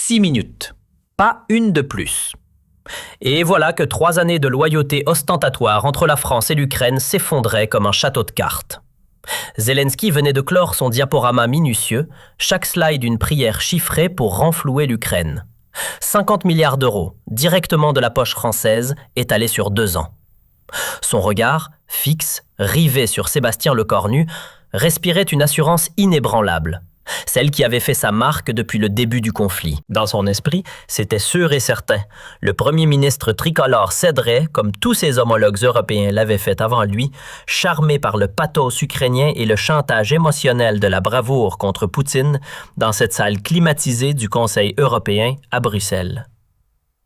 6 minutes. Pas une de plus. Et voilà que 3 années de loyauté ostentatoire entre la France et l'Ukraine s'effondraient comme un château de cartes. Zelensky venait de clore son diaporama minutieux, chaque slide une prière chiffrée pour renflouer l'Ukraine. 50 milliards d'euros, directement de la poche française, étalés sur 2 ans. Son regard, fixe, rivé sur Sébastien Lecornu, respirait une assurance inébranlable, celle qui avait fait sa marque depuis le début du conflit. Dans son esprit, c'était sûr et certain. Le premier ministre tricolore céderait, comme tous ses homologues européens l'avaient fait avant lui, charmé par le pathos ukrainien et le chantage émotionnel de la bravoure contre Poutine dans cette salle climatisée du Conseil européen à Bruxelles.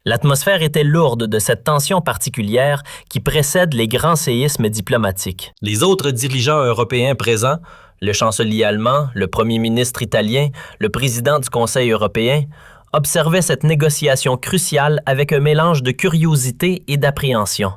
L'atmosphère était lourde de cette tension particulière qui précède les grands séismes diplomatiques. Les autres dirigeants européens présents, le chancelier allemand, le premier ministre italien, le président du Conseil européen, observaient cette négociation cruciale avec un mélange de curiosité et d'appréhension,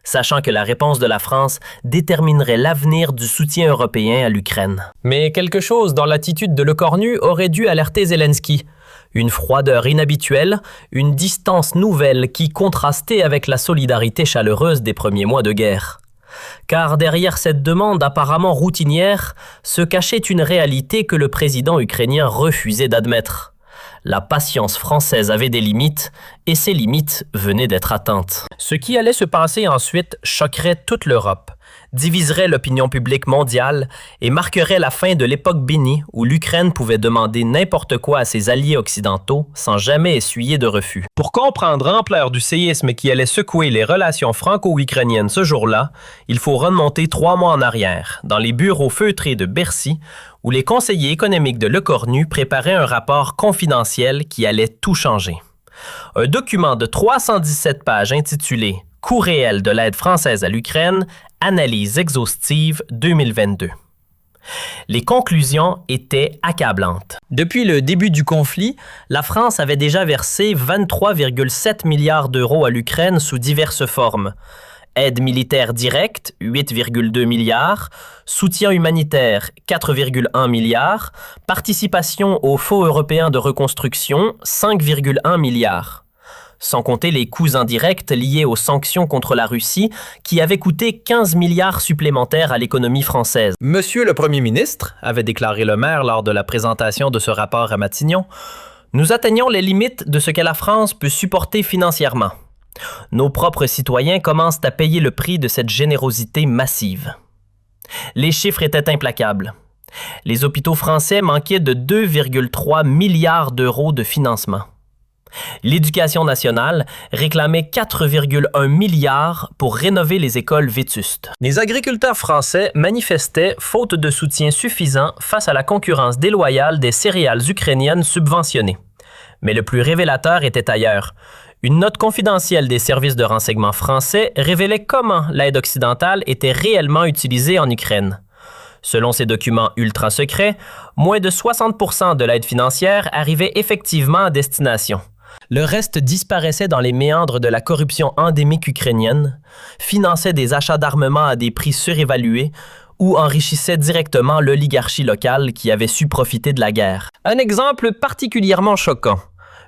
sachant que la réponse de la France déterminerait l'avenir du soutien européen à l'Ukraine. Mais quelque chose dans l'attitude de Lecornu aurait dû alerter Zelensky. Une froideur inhabituelle, une distance nouvelle qui contrastait avec la solidarité chaleureuse des premiers mois de guerre. Car derrière cette demande apparemment routinière se cachait une réalité que le président ukrainien refusait d'admettre. La patience française avait des limites et ces limites venaient d'être atteintes. Ce qui allait se passer ensuite choquerait toute l'Europe, diviserait l'opinion publique mondiale et marquerait la fin de l'époque bénie où l'Ukraine pouvait demander n'importe quoi à ses alliés occidentaux sans jamais essuyer de refus. Pour comprendre l'ampleur du séisme qui allait secouer les relations franco-ukrainiennes ce jour-là, il faut remonter 3 mois en arrière, dans les bureaux feutrés de Bercy, où les conseillers économiques de Lecornu préparaient un rapport confidentiel qui allait tout changer. Un document de 317 pages intitulé « Coût réel de l'aide française à l'Ukraine, analyse exhaustive 2022 ». Les conclusions étaient accablantes. Depuis le début du conflit, la France avait déjà versé 23,7 milliards d'euros à l'Ukraine sous diverses formes. Aide militaire directe, 8,2 milliards, soutien humanitaire, 4,1 milliards, participation au Fonds européen de reconstruction, 5,1 milliards. Sans compter les coûts indirects liés aux sanctions contre la Russie qui avaient coûté 15 milliards supplémentaires à l'économie française. Monsieur le Premier ministre, avait déclaré le maire lors de la présentation de ce rapport à Matignon, nous atteignons les limites de ce que la France peut supporter financièrement. Nos propres citoyens commencent à payer le prix de cette générosité massive. Les chiffres étaient implacables. Les hôpitaux français manquaient de 2,3 milliards d'euros de financement. L'Éducation nationale réclamait 4,1 milliards pour rénover les écoles vétustes. Les agriculteurs français manifestaient faute de soutien suffisant face à la concurrence déloyale des céréales ukrainiennes subventionnées. Mais le plus révélateur était ailleurs. Une note confidentielle des services de renseignement français révélait comment l'aide occidentale était réellement utilisée en Ukraine. Selon ces documents ultra secrets, moins de 60% de l'aide financière arrivait effectivement à destination. Le reste disparaissait dans les méandres de la corruption endémique ukrainienne, finançait des achats d'armement à des prix surévalués ou enrichissait directement l'oligarchie locale qui avait su profiter de la guerre. Un exemple particulièrement choquant.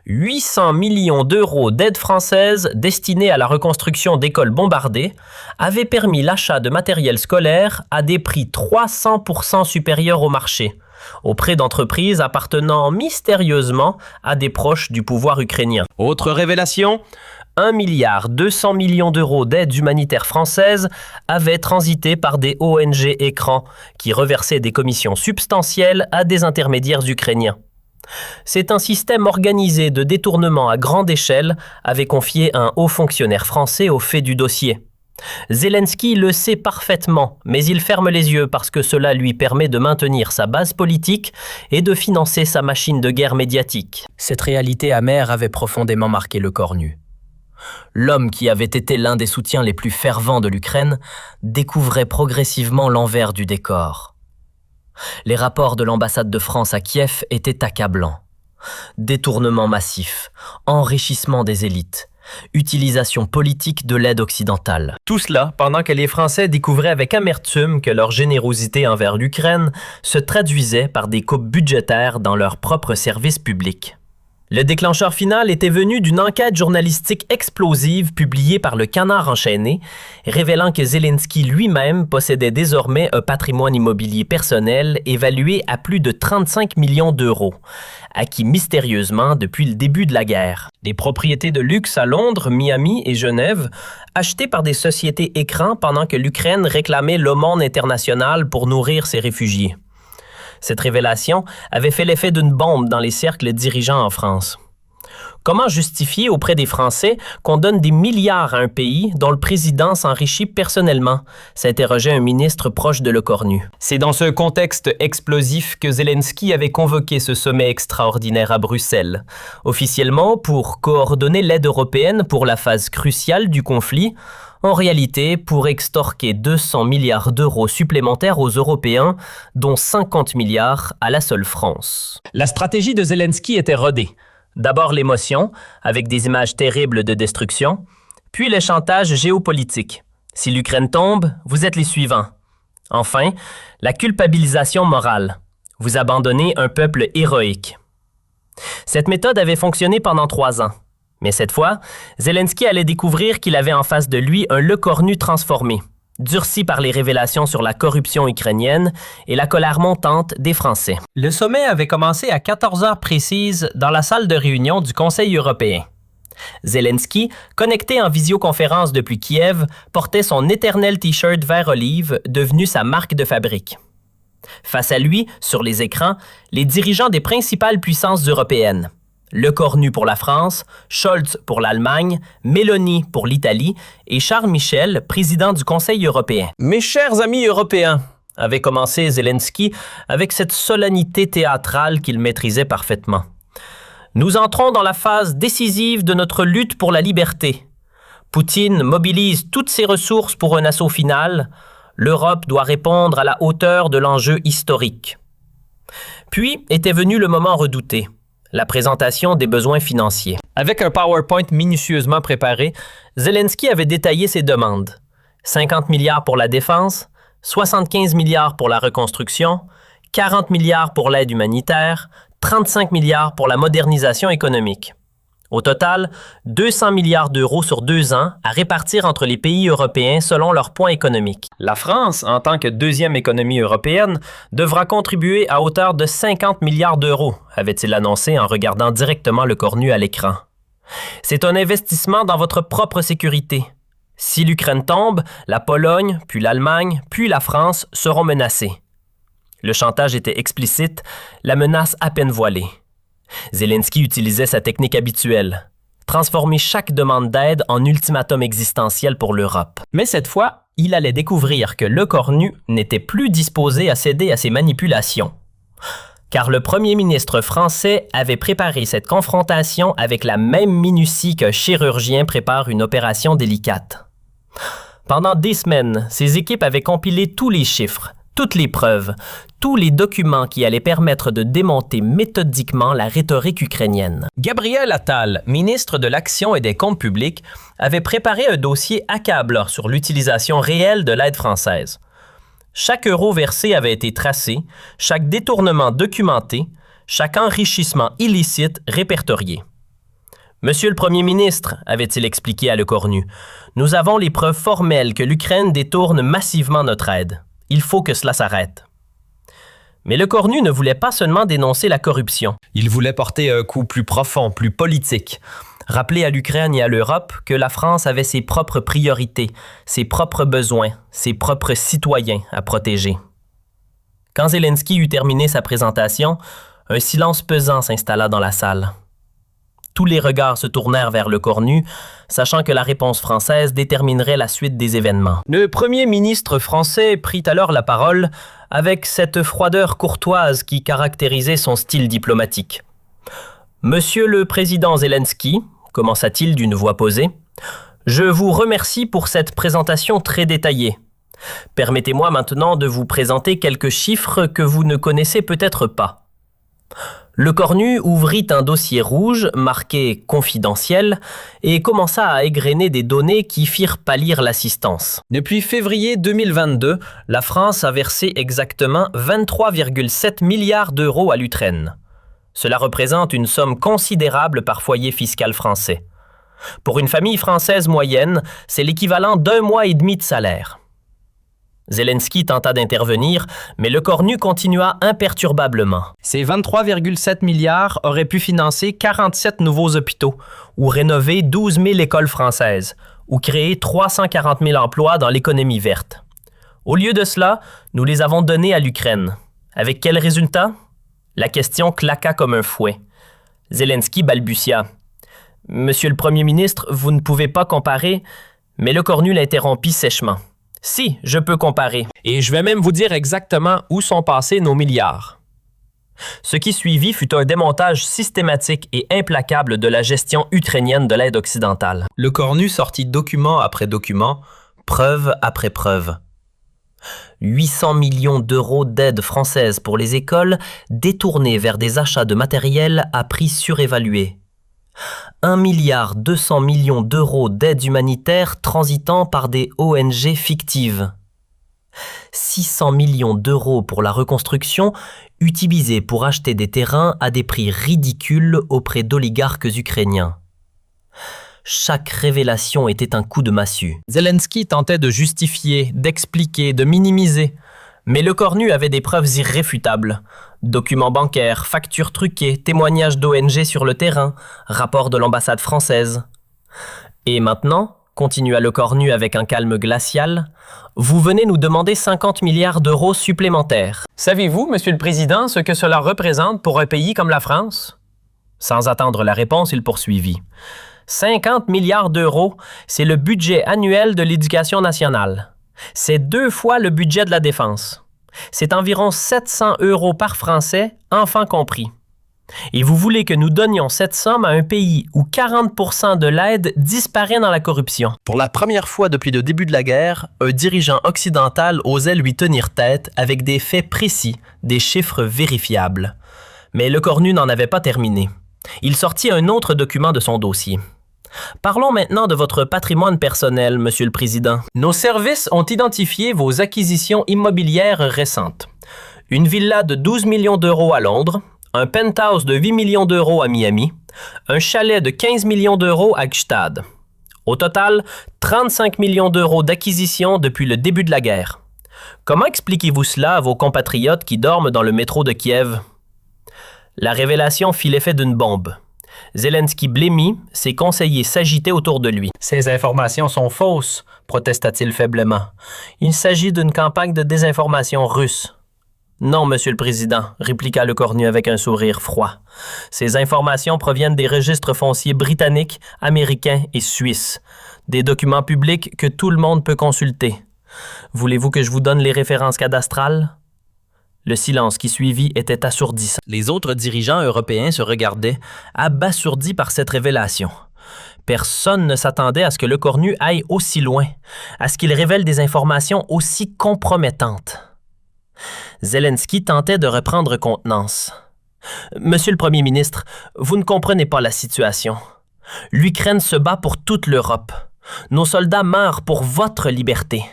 800 millions d'euros d'aide française destinée à la reconstruction d'écoles bombardées avaient permis l'achat de matériel scolaire à des prix 300% supérieurs au marché, auprès d'entreprises appartenant mystérieusement à des proches du pouvoir ukrainien. Autre révélation, 1,2 milliard d'euros d'aide humanitaire française avaient transité par des ONG écrans qui reversaient des commissions substantielles à des intermédiaires ukrainiens. C'est un système organisé de détournement à grande échelle, avait confié un haut fonctionnaire français au fait du dossier. Zelensky le sait parfaitement, mais il ferme les yeux parce que cela lui permet de maintenir sa base politique et de financer sa machine de guerre médiatique. Cette réalité amère avait profondément marqué Lecornu. L'homme qui avait été l'un des soutiens les plus fervents de l'Ukraine découvrait progressivement l'envers du décor. Les rapports de l'ambassade de France à Kiev étaient accablants. Détournement massif, enrichissement des élites, utilisation politique de l'aide occidentale. Tout cela pendant que les Français découvraient avec amertume que leur générosité envers l'Ukraine se traduisait par des coupes budgétaires dans leurs propres services publics. Le déclencheur final était venu d'une enquête journalistique explosive publiée par le Canard enchaîné, révélant que Zelensky lui-même possédait désormais un patrimoine immobilier personnel évalué à plus de 35 millions d'euros, acquis mystérieusement depuis le début de la guerre. Des propriétés de luxe à Londres, Miami et Genève, achetées par des sociétés écrans pendant que l'Ukraine réclamait l'aumône internationale pour nourrir ses réfugiés. Cette révélation avait fait l'effet d'une bombe dans les cercles dirigeants en France. Comment justifier auprès des Français qu'on donne des milliards à un pays dont le président s'enrichit personnellement? S'interrogeait un ministre proche de Lecornu. C'est dans ce contexte explosif que Zelensky avait convoqué ce sommet extraordinaire à Bruxelles, officiellement pour coordonner l'aide européenne pour la phase cruciale du conflit, en réalité pour extorquer 200 milliards d'euros supplémentaires aux Européens, dont 50 milliards à la seule France. La stratégie de Zelensky était rodée. D'abord l'émotion, avec des images terribles de destruction, puis le chantage géopolitique. Si l'Ukraine tombe, vous êtes les suivants. Enfin, la culpabilisation morale. Vous abandonnez un peuple héroïque. Cette méthode avait fonctionné pendant 3 ans. Mais cette fois, Zelensky allait découvrir qu'il avait en face de lui un Lecornu transformé, durci par les révélations sur la corruption ukrainienne et la colère montante des Français. Le sommet avait commencé à 14 heures précises dans la salle de réunion du Conseil européen. Zelensky, connecté en visioconférence depuis Kiev, portait son éternel T-shirt vert olive, devenu sa marque de fabrique. Face à lui, sur les écrans, les dirigeants des principales puissances européennes. Lecornu pour la France, Scholz pour l'Allemagne, Meloni pour l'Italie et Charles Michel, président du Conseil européen. « Mes chers amis européens », avait commencé Zelensky avec cette solennité théâtrale qu'il maîtrisait parfaitement. « Nous entrons dans la phase décisive de notre lutte pour la liberté. Poutine mobilise toutes ses ressources pour un assaut final. L'Europe doit répondre à la hauteur de l'enjeu historique. » Puis était venu le moment redouté. La présentation des besoins financiers. Avec un PowerPoint minutieusement préparé, Zelensky avait détaillé ses demandes. 50 milliards pour la défense, 75 milliards pour la reconstruction, 40 milliards pour l'aide humanitaire, 35 milliards pour la modernisation économique. Au total, 200 milliards d'euros sur 2 ans à répartir entre les pays européens selon leur poids économique. La France, en tant que deuxième économie européenne, devra contribuer à hauteur de 50 milliards d'euros, avait-il annoncé en regardant directement Lecornu à l'écran. C'est un investissement dans votre propre sécurité. Si l'Ukraine tombe, la Pologne, puis l'Allemagne, puis la France seront menacées. Le chantage était explicite, la menace à peine voilée. Zelensky utilisait sa technique habituelle, transformer chaque demande d'aide en ultimatum existentiel pour l'Europe. Mais cette fois, il allait découvrir que Lecornu n'était plus disposé à céder à ses manipulations. Car le premier ministre français avait préparé cette confrontation avec la même minutie qu'un chirurgien prépare une opération délicate. Pendant des semaines, ses équipes avaient compilé tous les chiffres, toutes les preuves, tous les documents qui allaient permettre de démonter méthodiquement la rhétorique ukrainienne. Gabriel Attal, ministre de l'Action et des Comptes publics, avait préparé un dossier accablant sur l'utilisation réelle de l'aide française. Chaque euro versé avait été tracé, chaque détournement documenté, chaque enrichissement illicite répertorié. « Monsieur le Premier ministre, avait-il expliqué à Lecornu, nous avons les preuves formelles que l'Ukraine détourne massivement notre aide. Il faut que cela s'arrête. » Mais Lecornu ne voulait pas seulement dénoncer la corruption. Il voulait porter un coup plus profond, plus politique. Rappeler à l'Ukraine et à l'Europe que la France avait ses propres priorités, ses propres besoins, ses propres citoyens à protéger. Quand Zelensky eut terminé sa présentation, un silence pesant s'installa dans la salle. Tous les regards se tournèrent vers Lecornu, sachant que la réponse française déterminerait la suite des événements. Le premier ministre français prit alors la parole avec cette froideur courtoise qui caractérisait son style diplomatique. « Monsieur le président Zelensky, commença-t-il d'une voix posée, je vous remercie pour cette présentation très détaillée. Permettez-moi maintenant de vous présenter quelques chiffres que vous ne connaissez peut-être pas. » Lecornu ouvrit un dossier rouge marqué « Confidentiel » et commença à égrener des données qui firent pâlir l'assistance. Depuis février 2022, la France a versé exactement 23,7 milliards d'euros à l'Ukraine. Cela représente une somme considérable par foyer fiscal français. Pour une famille française moyenne, c'est l'équivalent d'1 mois et demi de salaire. Zelensky tenta d'intervenir, mais Lecornu continua imperturbablement. Ces 23,7 milliards auraient pu financer 47 nouveaux hôpitaux, ou rénover 12 000 écoles françaises, ou créer 340 000 emplois dans l'économie verte. Au lieu de cela, nous les avons donnés à l'Ukraine. Avec quel résultat? La question claqua comme un fouet. Zelensky balbutia. « Monsieur le Premier ministre, vous ne pouvez pas comparer. » Mais Lecornu l'interrompit sèchement. « Si, je peux comparer. Et je vais même vous dire exactement où sont passés nos milliards. » Ce qui suivit fut un démontage systématique et implacable de la gestion ukrainienne de l'aide occidentale. Lecornu sortit document après document, preuve après preuve. 800 millions d'euros d'aide française pour les écoles détournés vers des achats de matériel à prix surévalué. 1,2 milliard d'euros d'aide humanitaire transitant par des ONG fictives. 600 millions d'euros pour la reconstruction, utilisés pour acheter des terrains à des prix ridicules auprès d'oligarques ukrainiens. Chaque révélation était un coup de massue. Zelensky tentait de justifier, d'expliquer, de minimiser. Mais Lecornu avait des preuves irréfutables. Documents bancaires, factures truquées, témoignages d'ONG sur le terrain, rapports de l'ambassade française. Et maintenant, continua Lecornu avec un calme glacial, vous venez nous demander 50 milliards d'euros supplémentaires. Savez-vous, Monsieur le Président, ce que cela représente pour un pays comme la France? Sans attendre la réponse, il poursuivit. 50 milliards d'euros, c'est le budget annuel de l'éducation nationale. C'est 2 fois le budget de la défense. C'est environ 700 euros par Français, enfants compris. Et vous voulez que nous donnions cette somme à un pays où 40% de l'aide disparaît dans la corruption. Pour la première fois depuis le début de la guerre, un dirigeant occidental osait lui tenir tête avec des faits précis, des chiffres vérifiables. Mais Lecornu n'en avait pas terminé. Il sortit un autre document de son dossier. Parlons maintenant de votre patrimoine personnel, Monsieur le Président. Nos services ont identifié vos acquisitions immobilières récentes. Une villa de 12 millions d'euros à Londres, un penthouse de 8 millions d'euros à Miami, un chalet de 15 millions d'euros à Gstad. Au total, 35 millions d'euros d'acquisitions depuis le début de la guerre. Comment expliquez-vous cela à vos compatriotes qui dorment dans le métro de Kiev? La révélation fit l'effet d'une bombe. Zelensky blêmit, ses conseillers s'agitaient autour de lui. « Ces informations sont fausses », protesta-t-il faiblement. « Il s'agit d'une campagne de désinformation russe. » « Non, Monsieur le Président, » répliqua Lecornu avec un sourire froid. « Ces informations proviennent des registres fonciers britanniques, américains et suisses. Des documents publics que tout le monde peut consulter. Voulez-vous que je vous donne les références cadastrales? » Le silence qui suivit était assourdissant. Les autres dirigeants européens se regardaient, abasourdis par cette révélation. Personne ne s'attendait à ce que Lecornu aille aussi loin, à ce qu'il révèle des informations aussi compromettantes. Zelensky tentait de reprendre contenance. « Monsieur le Premier ministre, vous ne comprenez pas la situation. L'Ukraine se bat pour toute l'Europe. Nos soldats meurent pour votre liberté. »«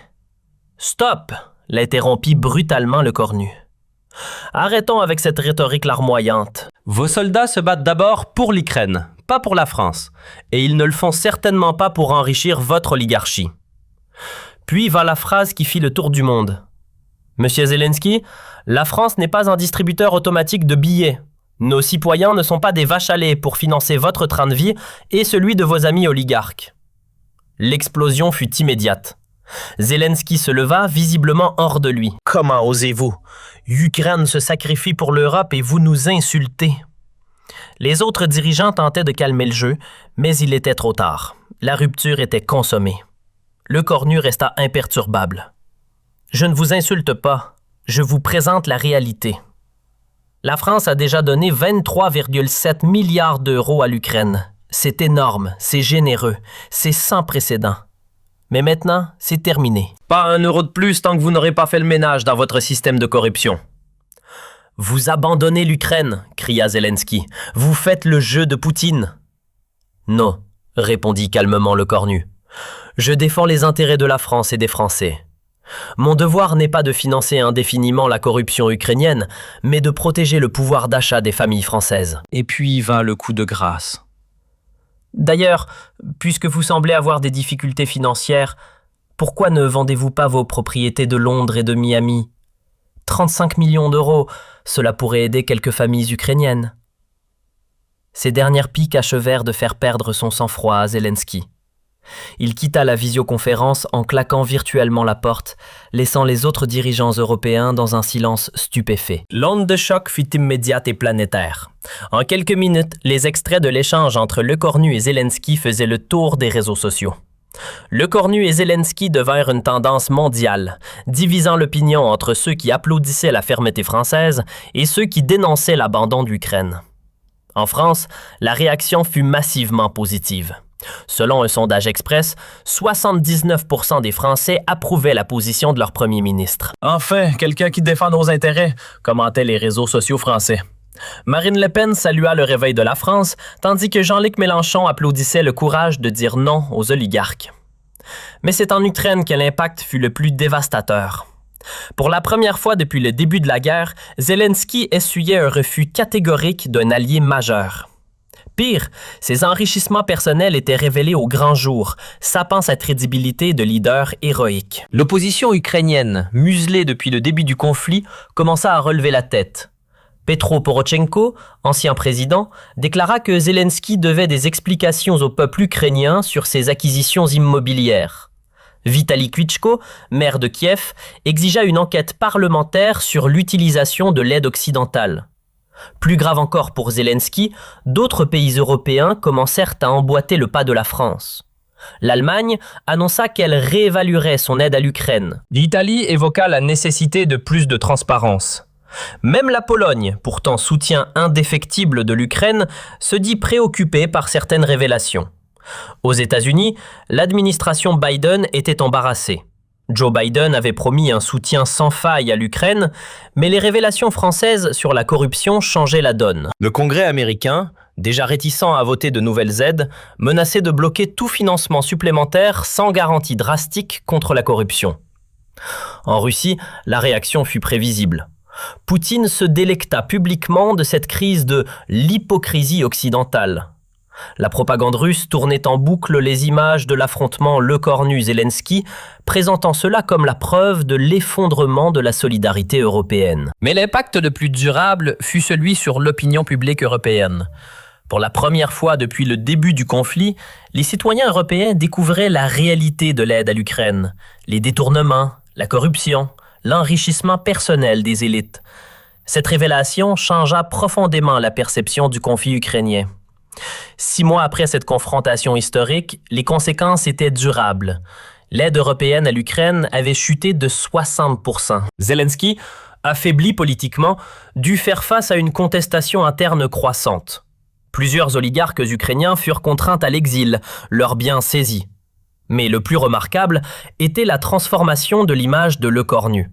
Stop !» l'interrompit brutalement Lecornu. « Arrêtons avec cette rhétorique larmoyante. Vos soldats se battent d'abord pour l'Ukraine, pas pour la France, et ils ne le font certainement pas pour enrichir votre oligarchie. » Puis vint la phrase qui fit le tour du monde. Monsieur Zelensky, la France n'est pas un distributeur automatique de billets. Nos citoyens ne sont pas des vaches à lait pour financer votre train de vie et celui de vos amis oligarques. L'explosion fut immédiate. Zelensky se leva, visiblement hors de lui. « Comment osez-vous? Ukraine se sacrifie pour l'Europe et vous nous insultez. » Les autres dirigeants tentaient de calmer le jeu, mais il était trop tard. La rupture était consommée. Lecornu resta imperturbable. « Je ne vous insulte pas, je vous présente la réalité. La France a déjà donné 23,7 milliards d'euros à l'Ukraine. C'est énorme, c'est généreux, c'est sans précédent. Mais maintenant, c'est terminé. Pas un euro de plus tant que vous n'aurez pas fait le ménage dans votre système de corruption. »« Vous abandonnez l'Ukraine, » cria Zelensky. « Vous faites le jeu de Poutine. »« Non, » répondit calmement Lecornu. « Je défends les intérêts de la France et des Français. Mon devoir n'est pas de financer indéfiniment la corruption ukrainienne, mais de protéger le pouvoir d'achat des familles françaises. » Et puis vint le coup de grâce. D'ailleurs, puisque vous semblez avoir des difficultés financières, pourquoi ne vendez-vous pas vos propriétés de Londres et de Miami ? 35 millions d'euros, cela pourrait aider quelques familles ukrainiennes. Ces dernières piques achevèrent de faire perdre son sang-froid à Zelensky. Il quitta la visioconférence en claquant virtuellement la porte, laissant les autres dirigeants européens dans un silence stupéfait. L'onde de choc fut immédiate et planétaire. En quelques minutes, les extraits de l'échange entre Lecornu et Zelensky faisaient le tour des réseaux sociaux. Lecornu et Zelensky devinrent une tendance mondiale, divisant l'opinion entre ceux qui applaudissaient la fermeté française et ceux qui dénonçaient l'abandon de l'Ukraine. En France, la réaction fut massivement positive. Selon un sondage Express, 79% des Français approuvaient la position de leur premier ministre. « Enfin, quelqu'un qui défend nos intérêts », commentaient les réseaux sociaux français. Marine Le Pen salua le réveil de la France, tandis que Jean-Luc Mélenchon applaudissait le courage de dire non aux oligarques. Mais c'est en Ukraine que l'impact fut le plus dévastateur. Pour la première fois depuis le début de la guerre, Zelensky essuyait un refus catégorique d'un allié majeur. Pire, ses enrichissements personnels étaient révélés au grand jour, sapant sa crédibilité de leader héroïque. L'opposition ukrainienne, muselée depuis le début du conflit, commença à relever la tête. Petro Porochenko, ancien président, déclara que Zelensky devait des explications au peuple ukrainien sur ses acquisitions immobilières. Vitali Klitschko, maire de Kiev, exigea une enquête parlementaire sur l'utilisation de l'aide occidentale. Plus grave encore pour Zelensky, d'autres pays européens commencèrent à emboîter le pas de la France. L'Allemagne annonça qu'elle réévaluerait son aide à l'Ukraine. L'Italie évoqua la nécessité de plus de transparence. Même la Pologne, pourtant soutien indéfectible de l'Ukraine, se dit préoccupée par certaines révélations. Aux États-Unis, l'administration Biden était embarrassée. Joe Biden avait promis un soutien sans faille à l'Ukraine, mais les révélations françaises sur la corruption changeaient la donne. Le Congrès américain, déjà réticent à voter de nouvelles aides, menaçait de bloquer tout financement supplémentaire sans garantie drastique contre la corruption. En Russie, la réaction fut prévisible. Poutine se délecta publiquement de cette crise de l'hypocrisie occidentale. La propagande russe tournait en boucle les images de l'affrontement Lecornu-Zelensky, présentant cela comme la preuve de l'effondrement de la solidarité européenne. Mais l'impact le plus durable fut celui sur l'opinion publique européenne. Pour la première fois depuis le début du conflit, les citoyens européens découvraient la réalité de l'aide à l'Ukraine, les détournements, la corruption, l'enrichissement personnel des élites. Cette révélation changea profondément la perception du conflit ukrainien. 6 mois après cette confrontation historique, les conséquences étaient durables. L'aide européenne à l'Ukraine avait chuté de 60%. Zelensky, affaibli politiquement, dut faire face à une contestation interne croissante. Plusieurs oligarques ukrainiens furent contraints à l'exil, leurs biens saisis. Mais le plus remarquable était la transformation de l'image de Lecornu.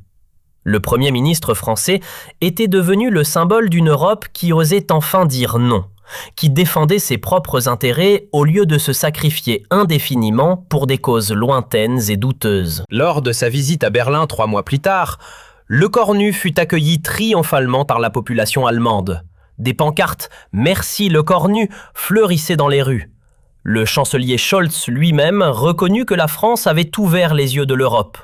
Le Premier ministre français était devenu le symbole d'une Europe qui osait enfin dire non, qui défendait ses propres intérêts au lieu de se sacrifier indéfiniment pour des causes lointaines et douteuses. Lors de sa visite à Berlin 3 mois plus tard, Lecornu fut accueilli triomphalement par la population allemande. Des pancartes « Merci Lecornu » fleurissaient dans les rues. Le chancelier Scholz lui-même reconnut que la France avait ouvert les yeux de l'Europe.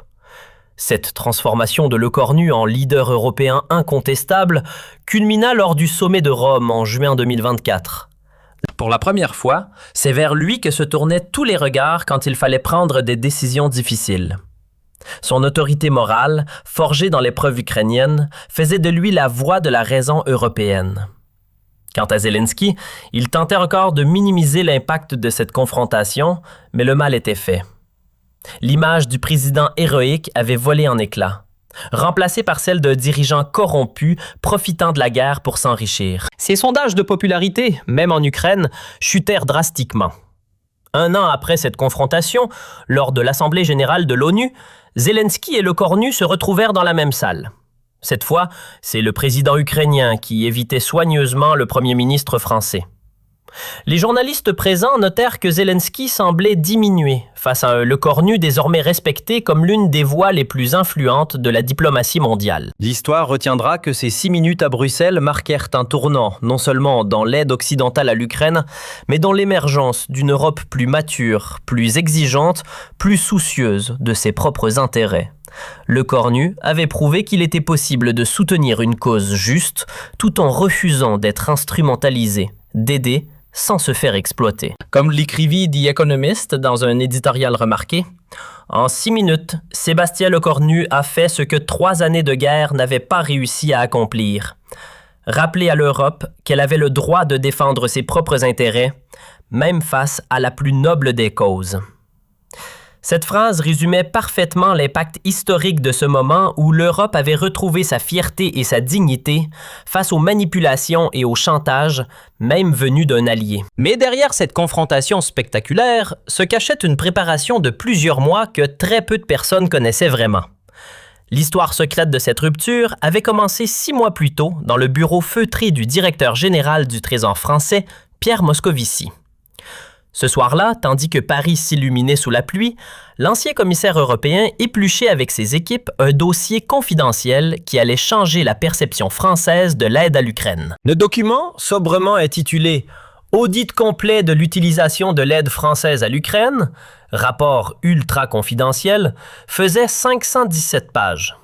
Cette transformation de Lecornu en leader européen incontestable culmina lors du sommet de Rome en juin 2024. Pour la première fois, c'est vers lui que se tournaient tous les regards quand il fallait prendre des décisions difficiles. Son autorité morale, forgée dans l'épreuve ukrainienne, faisait de lui la voix de la raison européenne. Quant à Zelensky, il tentait encore de minimiser l'impact de cette confrontation, mais le mal était fait. L'image du président héroïque avait volé en éclats, remplacée par celle d'un dirigeant corrompu profitant de la guerre pour s'enrichir. Ses sondages de popularité, même en Ukraine, chutèrent drastiquement. 1 an après cette confrontation, lors de l'Assemblée générale de l'ONU, Zelensky et Lecornu se retrouvèrent dans la même salle. Cette fois, c'est le président ukrainien qui évitait soigneusement le premier ministre français. Les journalistes présents notèrent que Zelensky semblait diminuer face à un Lecornu désormais respecté comme l'une des voix les plus influentes de la diplomatie mondiale. L'histoire retiendra que ces 6 minutes à Bruxelles marquèrent un tournant, non seulement dans l'aide occidentale à l'Ukraine, mais dans l'émergence d'une Europe plus mature, plus exigeante, plus soucieuse de ses propres intérêts. Lecornu avait prouvé qu'il était possible de soutenir une cause juste tout en refusant d'être instrumentalisé, d'aider sans se faire exploiter. Comme l'écrivit The Economist dans un éditorial remarqué, en 6 minutes, Sébastien Lecornu a fait ce que 3 années de guerre n'avaient pas réussi à accomplir. Rappeler à l'Europe qu'elle avait le droit de défendre ses propres intérêts, même face à la plus noble des causes. Cette phrase résumait parfaitement l'impact historique de ce moment où l'Europe avait retrouvé sa fierté et sa dignité face aux manipulations et au chantage, même venus d'un allié. Mais derrière cette confrontation spectaculaire se cachait une préparation de plusieurs mois que très peu de personnes connaissaient vraiment. L'histoire secrète de cette rupture avait commencé 6 mois plus tôt dans le bureau feutré du directeur général du Trésor français, Pierre Moscovici. Ce soir-là, tandis que Paris s'illuminait sous la pluie, l'ancien commissaire européen épluchait avec ses équipes un dossier confidentiel qui allait changer la perception française de l'aide à l'Ukraine. Le document, sobrement intitulé « Audit complet de l'utilisation de l'aide française à l'Ukraine », rapport ultra confidentiel, faisait 517 pages.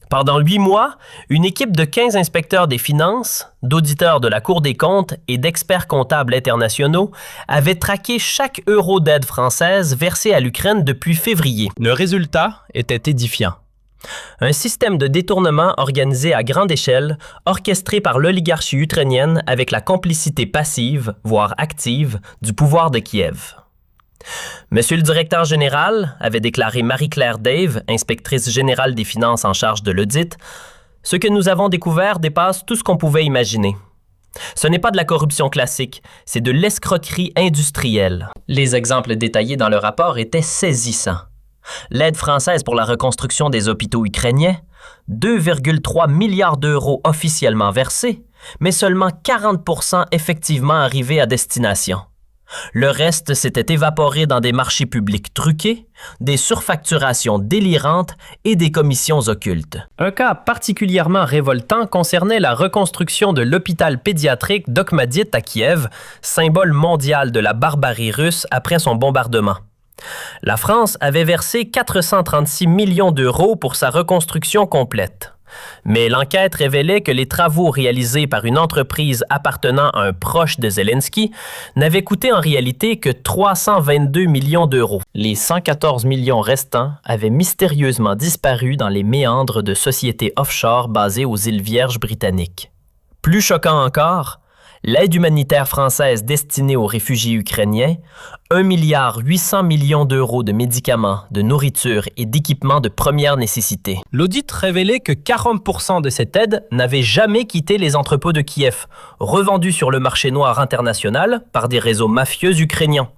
Pendant 8 mois, une équipe de 15 inspecteurs des finances, d'auditeurs de la Cour des comptes et d'experts comptables internationaux avait traqué chaque euro d'aide française versé à l'Ukraine depuis février. Le résultat était édifiant. Un système de détournement organisé à grande échelle, orchestré par l'oligarchie ukrainienne avec la complicité passive, voire active, du pouvoir de Kiev. Monsieur le directeur général, avait déclaré Marie-Claire Dave, inspectrice générale des finances en charge de l'audit, ce que nous avons découvert dépasse tout ce qu'on pouvait imaginer. Ce n'est pas de la corruption classique, c'est de l'escroquerie industrielle. Les exemples détaillés dans le rapport étaient saisissants. L'aide française pour la reconstruction des hôpitaux ukrainiens, 2,3 milliards d'euros officiellement versés, mais seulement 40% effectivement arrivés à destination. Le reste s'était évaporé dans des marchés publics truqués, des surfacturations délirantes et des commissions occultes. Un cas particulièrement révoltant concernait la reconstruction de l'hôpital pédiatrique d'Okhmadit à Kiev, symbole mondial de la barbarie russe après son bombardement. La France avait versé 436 millions d'euros pour sa reconstruction complète. Mais l'enquête révélait que les travaux réalisés par une entreprise appartenant à un proche de Zelensky n'avaient coûté en réalité que 322 millions d'euros. Les 114 millions restants avaient mystérieusement disparu dans les méandres de sociétés offshore basées aux îles Vierges britanniques. Plus choquant encore, l'aide humanitaire française destinée aux réfugiés ukrainiens, 1,8 milliard d'euros de médicaments, de nourriture et d'équipements de première nécessité. L'audit révélait que 40% de cette aide n'avait jamais quitté les entrepôts de Kiev, revendus sur le marché noir international par des réseaux mafieux ukrainiens.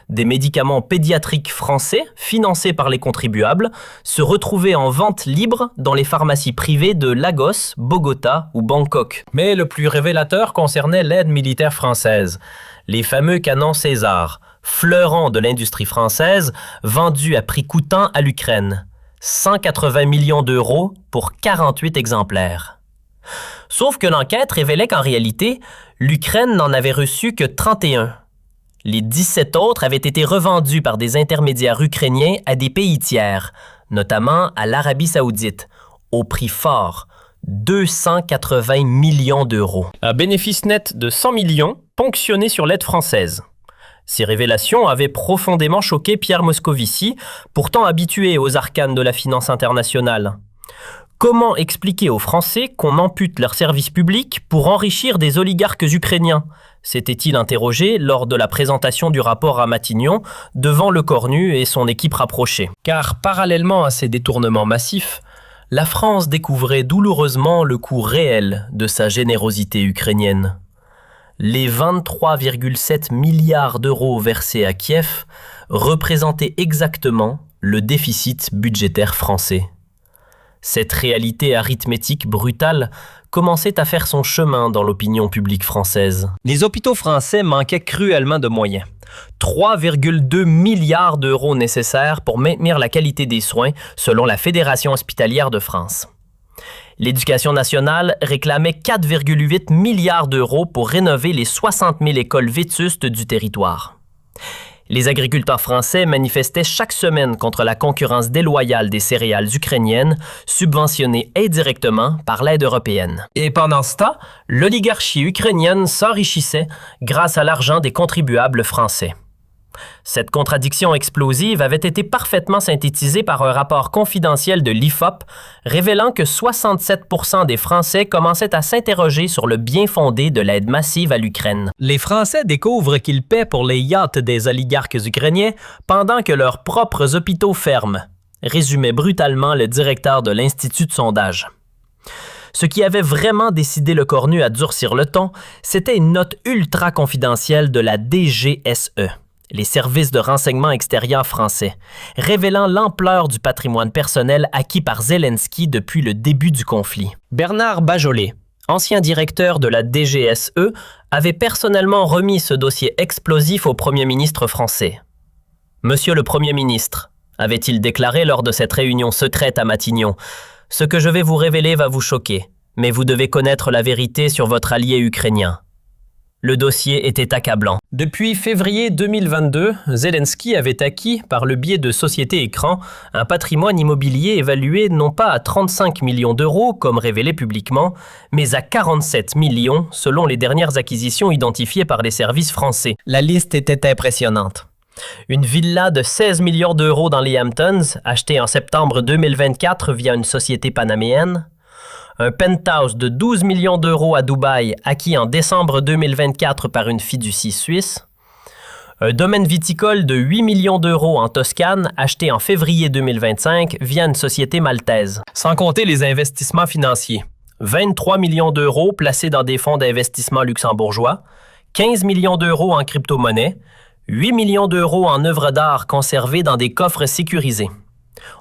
Des médicaments pédiatriques français, financés par les contribuables, se retrouvaient en vente libre dans les pharmacies privées de Lagos, Bogota ou Bangkok. Mais le plus révélateur concernait l'aide militaire française. Les fameux canons César, fleurons de l'industrie française, vendus à prix coûtant à l'Ukraine. 180 millions d'euros pour 48 exemplaires. Sauf que l'enquête révélait qu'en réalité, l'Ukraine n'en avait reçu que 31. Les 17 autres avaient été revendus par des intermédiaires ukrainiens à des pays tiers, notamment à l'Arabie saoudite, au prix fort, 280 millions d'euros. Un bénéfice net de 100 millions ponctionné sur l'aide française. Ces révélations avaient profondément choqué Pierre Moscovici, pourtant habitué aux arcanes de la finance internationale. Comment expliquer aux Français qu'on ampute leurs services publics pour enrichir des oligarques ukrainiens ? S'était-il interrogé lors de la présentation du rapport à Matignon devant Lecornu et son équipe rapprochée. Car parallèlement à ces détournements massifs, la France découvrait douloureusement le coût réel de sa générosité ukrainienne. Les 23,7 milliards d'euros versés à Kiev représentaient exactement le déficit budgétaire français. Cette réalité arithmétique brutale commençait à faire son chemin dans l'opinion publique française. Les hôpitaux français manquaient cruellement de moyens. 3,2 milliards d'euros nécessaires pour maintenir la qualité des soins, selon la Fédération hospitalière de France. L'Éducation nationale réclamait 4,8 milliards d'euros pour rénover les 60 000 écoles vétustes du territoire. Les agriculteurs français manifestaient chaque semaine contre la concurrence déloyale des céréales ukrainiennes, subventionnées indirectement par l'aide européenne. Et pendant ce temps, l'oligarchie ukrainienne s'enrichissait grâce à l'argent des contribuables français. Cette contradiction explosive avait été parfaitement synthétisée par un rapport confidentiel de l'IFOP révélant que 67% des Français commençaient à s'interroger sur le bien-fondé de l'aide massive à l'Ukraine. Les Français découvrent qu'ils paient pour les yachts des oligarques ukrainiens pendant que leurs propres hôpitaux ferment, résumait brutalement le directeur de l'Institut de sondage. Ce qui avait vraiment décidé le Cornu à durcir le ton, c'était une note ultra confidentielle de la DGSE. Les services de renseignement extérieur français, révélant l'ampleur du patrimoine personnel acquis par Zelensky depuis le début du conflit. Bernard Bajolet, ancien directeur de la DGSE, avait personnellement remis ce dossier explosif au Premier ministre français. « Monsieur le Premier ministre », avait-il déclaré lors de cette réunion secrète à Matignon, « ce que je vais vous révéler va vous choquer, mais vous devez connaître la vérité sur votre allié ukrainien. » Le dossier était accablant. Depuis février 2022, Zelensky avait acquis, par le biais de Société Écran, un patrimoine immobilier évalué non pas à 35 millions d'euros, comme révélé publiquement, mais à 47 millions, selon les dernières acquisitions identifiées par les services français. La liste était impressionnante. Une villa de 16 millions d'euros dans les Hamptons, achetée en septembre 2024 via une société panaméenne. Un penthouse de 12 millions d'euros à Dubaï, acquis en décembre 2024 par une fiducie suisse. Un domaine viticole de 8 millions d'euros en Toscane, acheté en février 2025 via une société maltaise. Sans compter les investissements financiers. 23 millions d'euros placés dans des fonds d'investissement luxembourgeois, 15 millions d'euros en crypto-monnaie, 8 millions d'euros en œuvres d'art conservées dans des coffres sécurisés.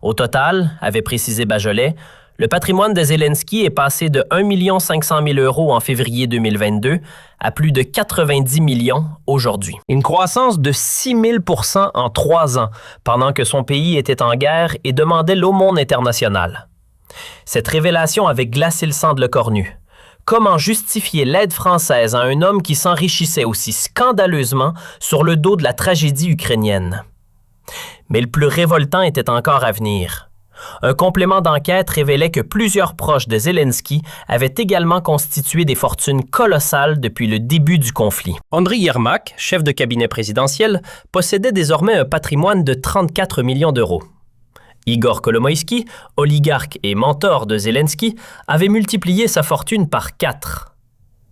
Au total, avait précisé Bajolet, le patrimoine de Zelensky est passé de 1 500 000 euros en février 2022 à plus de 90 millions aujourd'hui. Une croissance de 6 000 % en 3 ans, pendant que son pays était en guerre et demandait l'aumône internationale. Cette révélation avait glacé le sang de Le Cornu. Comment justifier l'aide française à un homme qui s'enrichissait aussi scandaleusement sur le dos de la tragédie ukrainienne? Mais le plus révoltant était encore à venir. Un complément d'enquête révélait que plusieurs proches de Zelensky avaient également constitué des fortunes colossales depuis le début du conflit. Andriy Yermak, chef de cabinet présidentiel, possédait désormais un patrimoine de 34 millions d'euros. Igor Kolomoïski, oligarque et mentor de Zelensky, avait multiplié sa fortune par 4.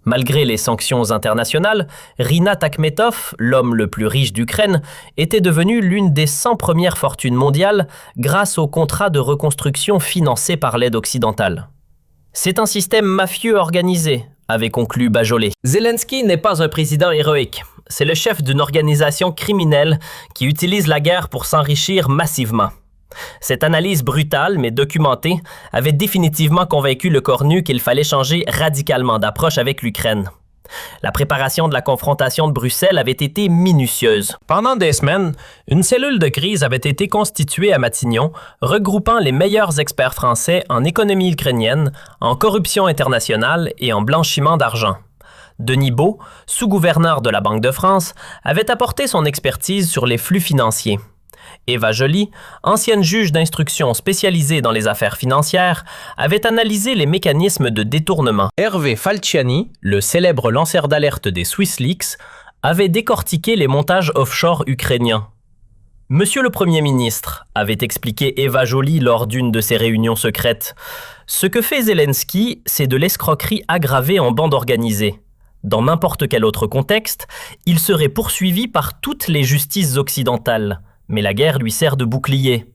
Malgré les sanctions internationales, Rinat Akhmetov, l'homme le plus riche d'Ukraine, était devenu l'une des 100 premières fortunes mondiales grâce aux contrats de reconstruction financés par l'aide occidentale. C'est un système mafieux organisé, avait conclu Bajolet. Zelensky n'est pas un président héroïque. C'est le chef d'une organisation criminelle qui utilise la guerre pour s'enrichir massivement. Cette analyse brutale mais documentée avait définitivement convaincu Le Cornu qu'il fallait changer radicalement d'approche avec l'Ukraine. La préparation de la confrontation de Bruxelles avait été minutieuse. Pendant des semaines, une cellule de crise avait été constituée à Matignon, regroupant les meilleurs experts français en économie ukrainienne, en corruption internationale et en blanchiment d'argent. Denis Baud, sous-gouverneur de la Banque de France, avait apporté son expertise sur les flux financiers. Eva Joly, ancienne juge d'instruction spécialisée dans les affaires financières, avait analysé les mécanismes de détournement. Hervé Falciani, le célèbre lanceur d'alerte des SwissLeaks, avait décortiqué les montages offshore ukrainiens. « Monsieur le Premier ministre », avait expliqué Eva Joly lors d'une de ses réunions secrètes, « ce que fait Zelensky, c'est de l'escroquerie aggravée en bande organisée. Dans n'importe quel autre contexte, il serait poursuivi par toutes les justices occidentales. Mais la guerre lui sert de bouclier. »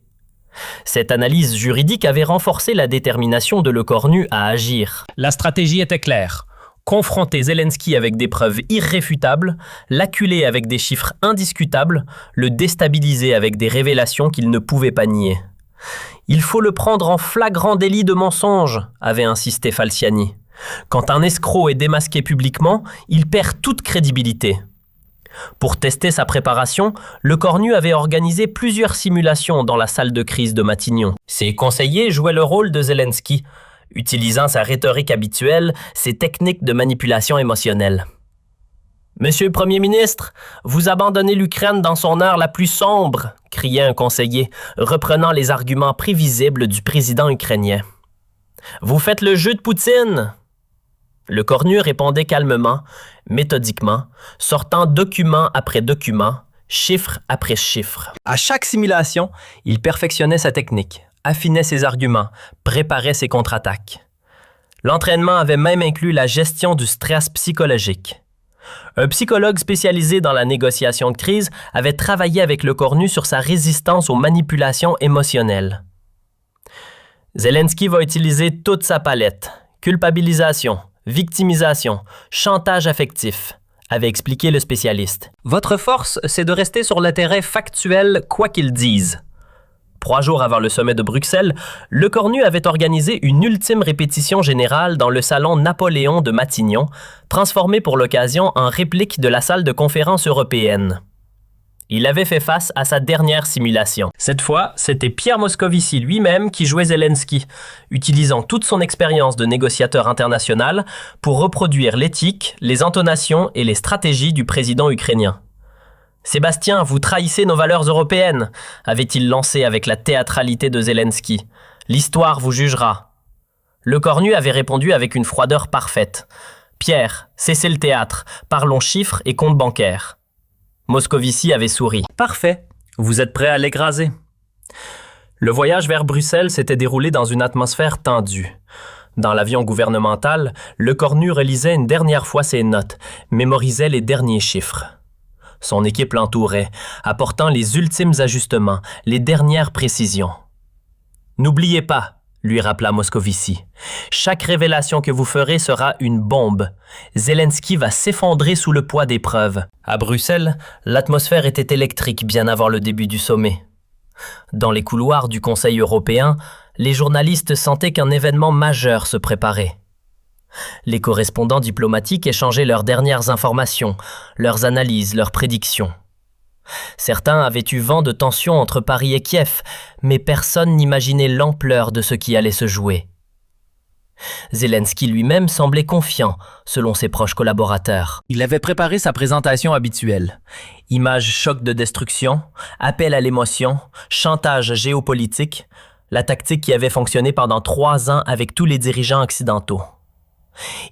Cette analyse juridique avait renforcé la détermination de Le Cornu à agir. La stratégie était claire. Confronter Zelensky avec des preuves irréfutables, l'acculer avec des chiffres indiscutables, le déstabiliser avec des révélations qu'il ne pouvait pas nier. Il faut le prendre en flagrant délit de mensonge, avait insisté Falciani. Quand un escroc est démasqué publiquement, il perd toute crédibilité. Pour tester sa préparation, Le Cornu avait organisé plusieurs simulations dans la salle de crise de Matignon. Ses conseillers jouaient le rôle de Zelensky, utilisant sa rhétorique habituelle, ses techniques de manipulation émotionnelle. « Monsieur le Premier ministre, vous abandonnez l'Ukraine dans son heure la plus sombre », criait un conseiller, reprenant les arguments prévisibles du président ukrainien. « Vous faites le jeu de Poutine !» Le Cornu répondait calmement, méthodiquement, sortant document après document, chiffre après chiffre. À chaque simulation, il perfectionnait sa technique, affinait ses arguments, préparait ses contre-attaques. L'entraînement avait même inclus la gestion du stress psychologique. Un psychologue spécialisé dans la négociation de crise avait travaillé avec Le Cornu sur sa résistance aux manipulations émotionnelles. Zelensky va utiliser toute sa palette, culpabilisation, victimisation, chantage affectif, avait expliqué le spécialiste. Votre force, c'est de rester sur le terrain factuel, quoi qu'ils disent. 3 jours avant le sommet de Bruxelles, Le Cornu avait organisé une ultime répétition générale dans le salon Napoléon de Matignon, transformé pour l'occasion en réplique de la salle de conférence européenne. Il avait fait face à sa dernière simulation. Cette fois, c'était Pierre Moscovici lui-même qui jouait Zelensky, utilisant toute son expérience de négociateur international pour reproduire l'éthique, les intonations et les stratégies du président ukrainien. « Sébastien, vous trahissez nos valeurs européennes », avait-il lancé avec la théâtralité de Zelensky. « L'histoire vous jugera. » Le Cornu avait répondu avec une froideur parfaite. « Pierre, cessez le théâtre, parlons chiffres et comptes bancaires. » Moscovici avait souri. « Parfait, vous êtes prêt à l'écraser. » Le voyage vers Bruxelles s'était déroulé dans une atmosphère tendue. Dans l'avion gouvernemental, Le Cornu relisait une dernière fois ses notes, mémorisait les derniers chiffres. Son équipe l'entourait, apportant les ultimes ajustements, les dernières précisions. « N'oubliez pas, » lui rappela Moscovici, « chaque révélation que vous ferez sera une bombe. Zelensky va s'effondrer sous le poids des preuves. » À Bruxelles, l'atmosphère était électrique bien avant le début du sommet. Dans les couloirs du Conseil européen, les journalistes sentaient qu'un événement majeur se préparait. Les correspondants diplomatiques échangeaient leurs dernières informations, leurs analyses, leurs prédictions. Certains avaient eu vent de tensions entre Paris et Kiev, mais personne n'imaginait l'ampleur de ce qui allait se jouer. Zelensky lui-même semblait confiant, selon ses proches collaborateurs. Il avait préparé sa présentation habituelle. Images choc de destruction, appel à l'émotion, chantage géopolitique, la tactique qui avait fonctionné pendant 3 ans avec tous les dirigeants occidentaux.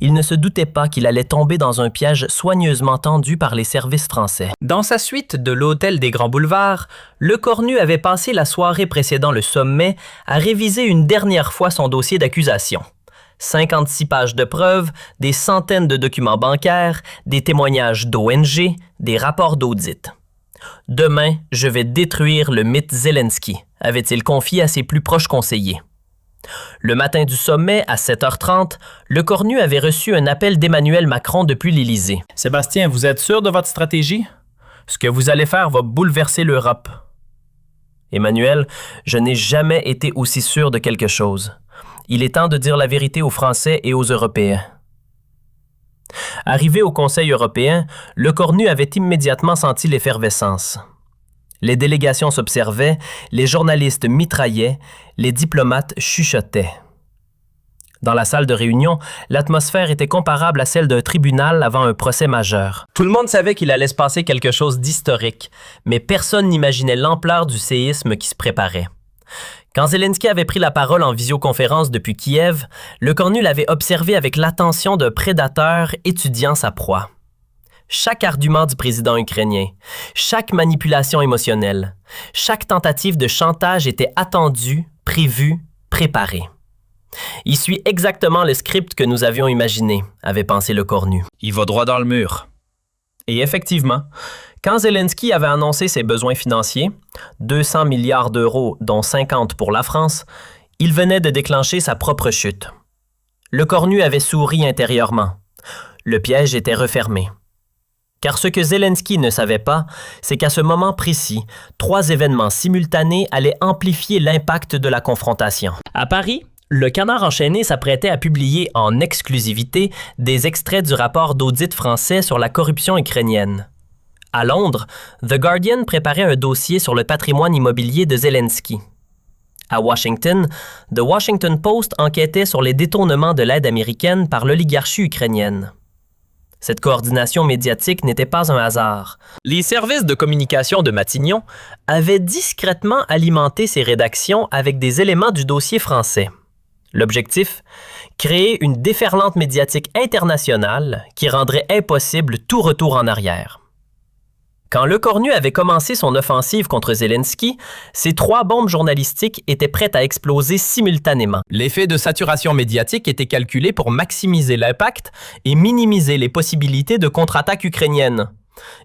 Il ne se doutait pas qu'il allait tomber dans un piège soigneusement tendu par les services français. Dans sa suite de l'Hôtel des Grands Boulevards, Le Cornu avait passé la soirée précédant le sommet à réviser une dernière fois son dossier d'accusation. 56 pages de preuves, des centaines de documents bancaires, des témoignages d'ONG, des rapports d'audit. « Demain, je vais détruire le mythe Zelensky », avait-il confié à ses plus proches conseillers. Le matin du sommet, à 7h30, Le Cornu avait reçu un appel d'Emmanuel Macron depuis l'Élysée. « Sébastien, vous êtes sûr de votre stratégie? Ce que vous allez faire va bouleverser l'Europe. » « Emmanuel, je n'ai jamais été aussi sûr de quelque chose. Il est temps de dire la vérité aux Français et aux Européens. » Arrivé au Conseil européen, Le Cornu avait immédiatement senti l'effervescence. Les délégations s'observaient, les journalistes mitraillaient, les diplomates chuchotaient. Dans la salle de réunion, l'atmosphère était comparable à celle d'un tribunal avant un procès majeur. Tout le monde savait qu'il allait se passer quelque chose d'historique, mais personne n'imaginait l'ampleur du séisme qui se préparait. Quand Zelensky avait pris la parole en visioconférence depuis Kiev, Le Cornu l'avait observé avec l'attention d'un prédateur étudiant sa proie. Chaque argument du président ukrainien, chaque manipulation émotionnelle, chaque tentative de chantage était attendue, prévue, préparée. Il suit exactement le script que nous avions imaginé, avait pensé Le Cornu. Il va droit dans le mur. Et effectivement, quand Zelensky avait annoncé ses besoins financiers, 200 milliards d'euros dont 50 pour la France, il venait de déclencher sa propre chute. Le Cornu avait souri intérieurement. Le piège était refermé. Car ce que Zelensky ne savait pas, c'est qu'à ce moment précis, 3 événements simultanés allaient amplifier l'impact de la confrontation. À Paris, le Canard enchaîné s'apprêtait à publier en exclusivité des extraits du rapport d'audit français sur la corruption ukrainienne. À Londres, The Guardian préparait un dossier sur le patrimoine immobilier de Zelensky. À Washington, The Washington Post enquêtait sur les détournements de l'aide américaine par l'oligarchie ukrainienne. Cette coordination médiatique n'était pas un hasard. Les services de communication de Matignon avaient discrètement alimenté ces rédactions avec des éléments du dossier français. L'objectif? Créer une déferlante médiatique internationale qui rendrait impossible tout retour en arrière. Quand Lecornu avait commencé son offensive contre Zelensky, ces 3 bombes journalistiques étaient prêtes à exploser simultanément. L'effet de saturation médiatique était calculé pour maximiser l'impact et minimiser les possibilités de contre-attaque ukrainienne.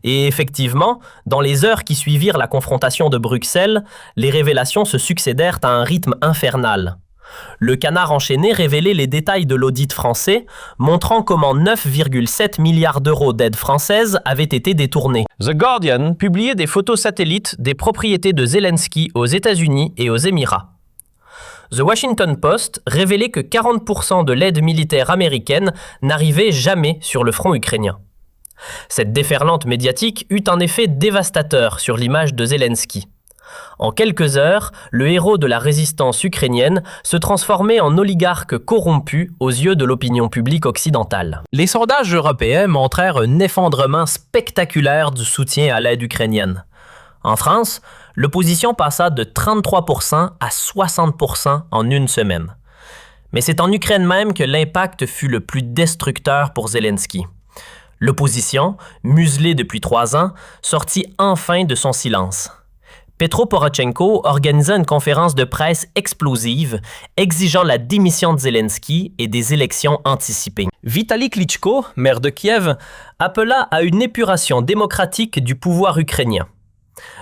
Et effectivement, dans les heures qui suivirent la confrontation de Bruxelles, les révélations se succédèrent à un rythme infernal. Le Canard enchaîné révélait les détails de l'audit français, montrant comment 9,7 milliards d'euros d'aide française avaient été détournés. The Guardian publiait des photos satellites des propriétés de Zelensky aux États-Unis et aux Émirats. The Washington Post révélait que 40% de l'aide militaire américaine n'arrivait jamais sur le front ukrainien. Cette déferlante médiatique eut un effet dévastateur sur l'image de Zelensky. En quelques heures, le héros de la résistance ukrainienne se transformait en oligarque corrompu aux yeux de l'opinion publique occidentale. Les sondages européens montrèrent un effondrement spectaculaire du soutien à l'aide ukrainienne. En France, l'opposition passa de 33% à 60% en une semaine. Mais c'est en Ukraine même que l'impact fut le plus destructeur pour Zelensky. L'opposition, muselée depuis 3 ans, sortit enfin de son silence. Petro Porochenko organisa une conférence de presse explosive exigeant la démission de Zelensky et des élections anticipées. Vitali Klitschko, maire de Kiev, appela à une épuration démocratique du pouvoir ukrainien.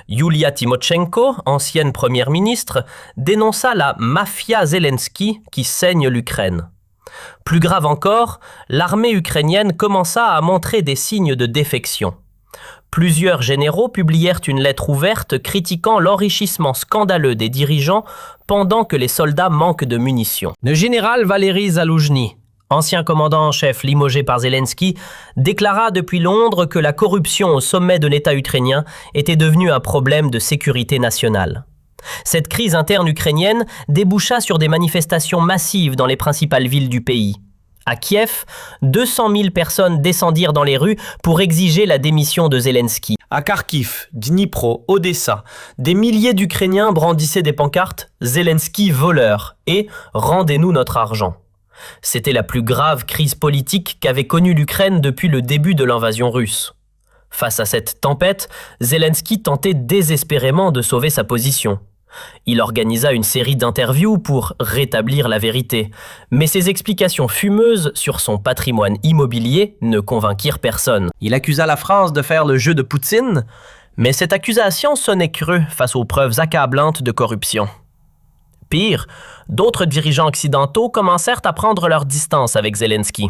Yulia Tymoshenko, ancienne première ministre, dénonça la mafia Zelensky qui saigne l'Ukraine. Plus grave encore, l'armée ukrainienne commença à montrer des signes de défection. Plusieurs généraux publièrent une lettre ouverte critiquant l'enrichissement scandaleux des dirigeants pendant que les soldats manquent de munitions. Le général Valéry Zaloujny, ancien commandant en chef limogé par Zelensky, déclara depuis Londres que la corruption au sommet de l'État ukrainien était devenue un problème de sécurité nationale. Cette crise interne ukrainienne déboucha sur des manifestations massives dans les principales villes du pays. À Kiev, 200 000 personnes descendirent dans les rues pour exiger la démission de Zelensky. À Kharkiv, Dnipro, Odessa, des milliers d'Ukrainiens brandissaient des pancartes « Zelensky voleur » et « Rendez-nous notre argent ». C'était la plus grave crise politique qu'avait connue l'Ukraine depuis le début de l'invasion russe. Face à cette tempête, Zelensky tentait désespérément de sauver sa position. Il organisa une série d'interviews pour rétablir la vérité, mais ses explications fumeuses sur son patrimoine immobilier ne convainquirent personne. Il accusa la France de faire le jeu de Poutine, mais cette accusation sonnait creux face aux preuves accablantes de corruption. Pire, d'autres dirigeants occidentaux commencèrent à prendre leur distance avec Zelensky.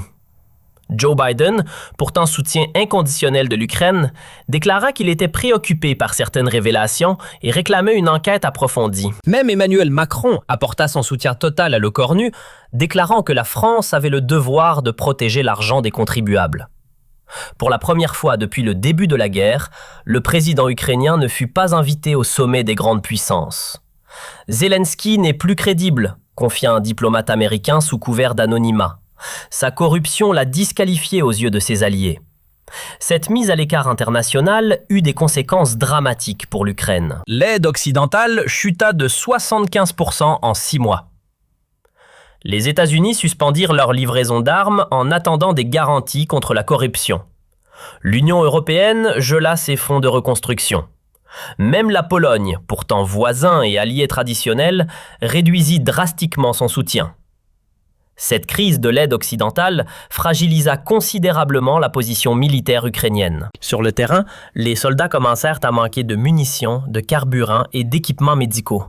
Joe Biden, pourtant soutien inconditionnel de l'Ukraine, déclara qu'il était préoccupé par certaines révélations et réclamait une enquête approfondie. Même Emmanuel Macron apporta son soutien total à Lecornu, déclarant que la France avait le devoir de protéger l'argent des contribuables. Pour la première fois depuis le début de la guerre, le président ukrainien ne fut pas invité au sommet des grandes puissances. Zelensky n'est plus crédible, confia un diplomate américain sous couvert d'anonymat. Sa corruption l'a disqualifié aux yeux de ses alliés. Cette mise à l'écart international eut des conséquences dramatiques pour l'Ukraine. L'aide occidentale chuta de 75% en 6 mois. Les États-Unis suspendirent leur livraison d'armes en attendant des garanties contre la corruption. L'Union européenne gela ses fonds de reconstruction. Même la Pologne, pourtant voisin et allié traditionnel, réduisit drastiquement son soutien. Cette crise de l'aide occidentale fragilisa considérablement la position militaire ukrainienne. Sur le terrain, les soldats commencèrent à manquer de munitions, de carburant et d'équipements médicaux.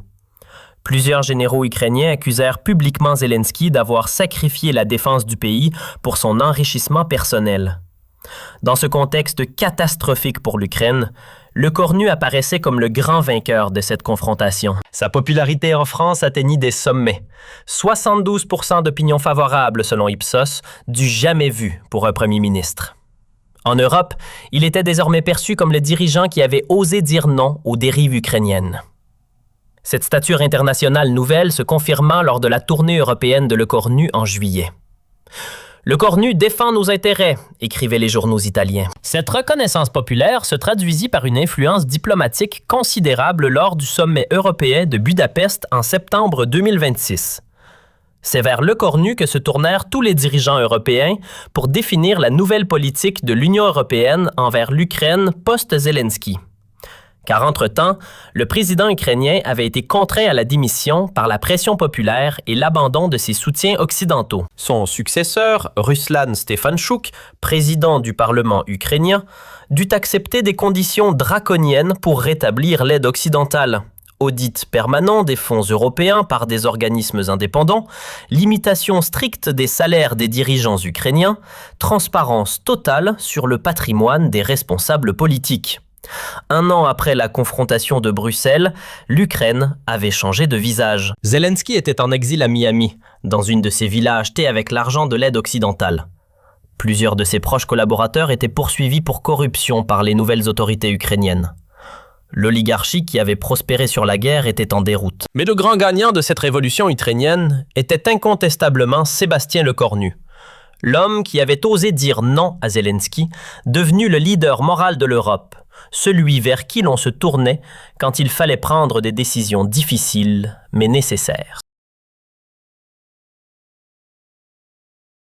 Plusieurs généraux ukrainiens accusèrent publiquement Zelensky d'avoir sacrifié la défense du pays pour son enrichissement personnel. Dans ce contexte catastrophique pour l'Ukraine, Le Cornu apparaissait comme le grand vainqueur de cette confrontation. Sa popularité en France atteignit des sommets. 72% d'opinion favorable selon Ipsos, du jamais vu pour un premier ministre. En Europe, il était désormais perçu comme le dirigeant qui avait osé dire non aux dérives ukrainiennes. Cette stature internationale nouvelle se confirmant lors de la tournée européenne de Le Cornu en juillet. Le Cornu défend nos intérêts, écrivaient les journaux italiens. Cette reconnaissance populaire se traduisit par une influence diplomatique considérable lors du sommet européen de Budapest en septembre 2026. C'est vers Le Cornu que se tournèrent tous les dirigeants européens pour définir la nouvelle politique de l'Union européenne envers l'Ukraine post-Zelensky. Car entre-temps, le président ukrainien avait été contraint à la démission par la pression populaire et l'abandon de ses soutiens occidentaux. Son successeur, Ruslan Stefanchuk, président du Parlement ukrainien, dut accepter des conditions draconiennes pour rétablir l'aide occidentale. Audit permanent des fonds européens par des organismes indépendants, limitation stricte des salaires des dirigeants ukrainiens, transparence totale sur le patrimoine des responsables politiques. Un an après la confrontation de Bruxelles, l'Ukraine avait changé de visage. Zelensky était en exil à Miami, dans une de ses villas achetées avec l'argent de l'aide occidentale. Plusieurs de ses proches collaborateurs étaient poursuivis pour corruption par les nouvelles autorités ukrainiennes. L'oligarchie qui avait prospéré sur la guerre était en déroute. Mais le grand gagnant de cette révolution ukrainienne était incontestablement Sébastien Le Cornu. L'homme qui avait osé dire non à Zelensky, devenu le leader moral de l'Europe, celui vers qui l'on se tournait quand il fallait prendre des décisions difficiles mais nécessaires.